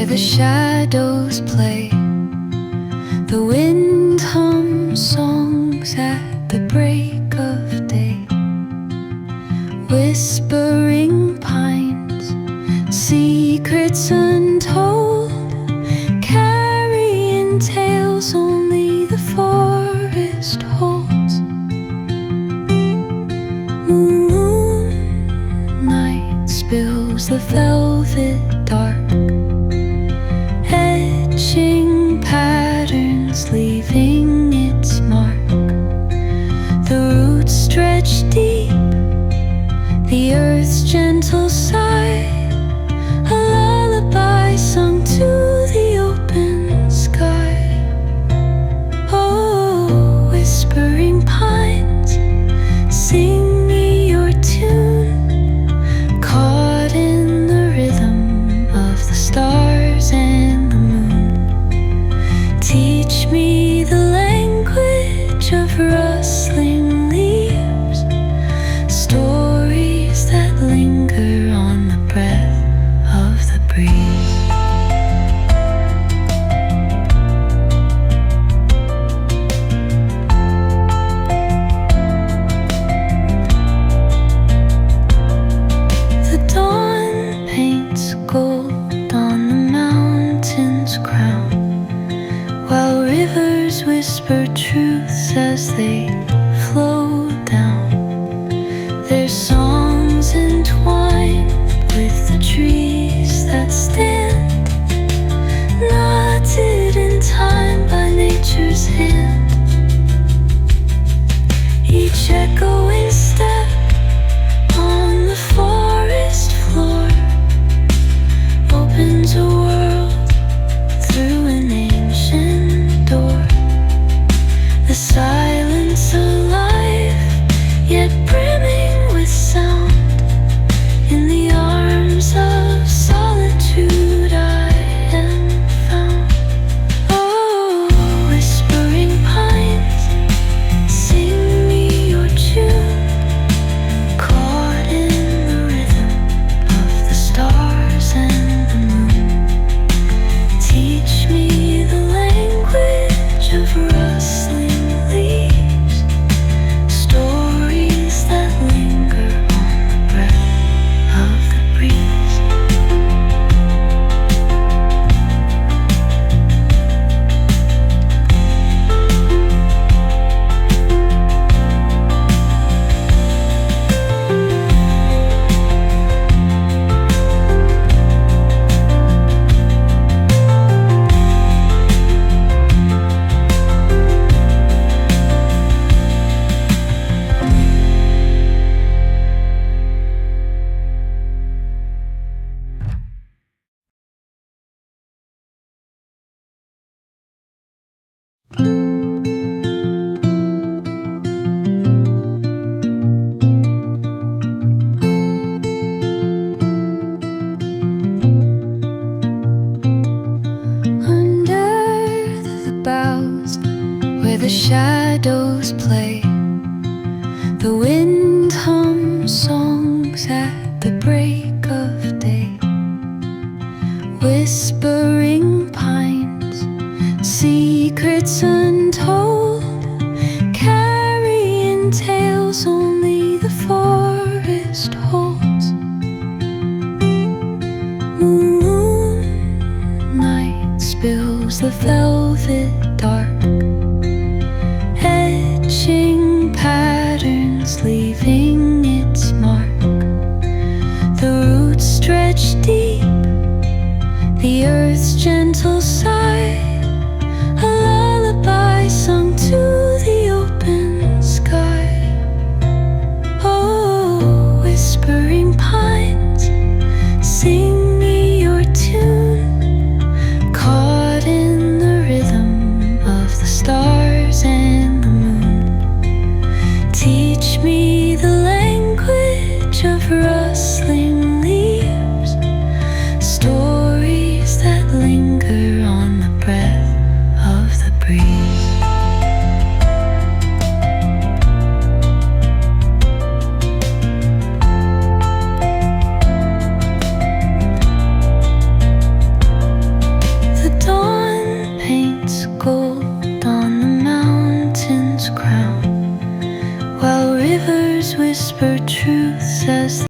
where the shadows play. The wind hums songs at the break of day. Whispering pines, secrets untold, carrying tales only the forest holds. Moonlight spills the velvet dark, etching patterns, leaving its mark. The roots stretch deep, the earth's gentle sigh, a lullaby sung to the open sky. Oh, whispering pines, sing me your tune, caught in the rhythm of the stars and the moon. Teach me the language of rustling leaves, stories that linger on the breath of the breeze. The dawn paints gold on the mountain's crown, while rivers whisper truths as they flow down. Their songs entwined with the trees that stand, knotted in time by nature's hand. Each echoing step on the forest floor opens a world through an ancient door. The silence alive, yet brimming with sound. In the arms of solitude I am found. Oh, whispering pines, sing me your tune, caught in the rhythm of the stars and the moon. Teach me the language of rustling leaves, stories that linger on the breath of the breeze. Under the boughs where the shadows play, the wind hums songs at the break of day. Whispering pines, secrets untold, carrying tales only the forest holds. Moonlight spills the velvet dark, etching patterns, leaving its mark. The roots stretch deep, the earth's gentle sigh, a lullaby sung to the open sky. Oh, whispering pines, sing me your tune, caught in the rhythm of the stars and the moon. Teach me the language of rustling leaves, stories that linger on whisper truths as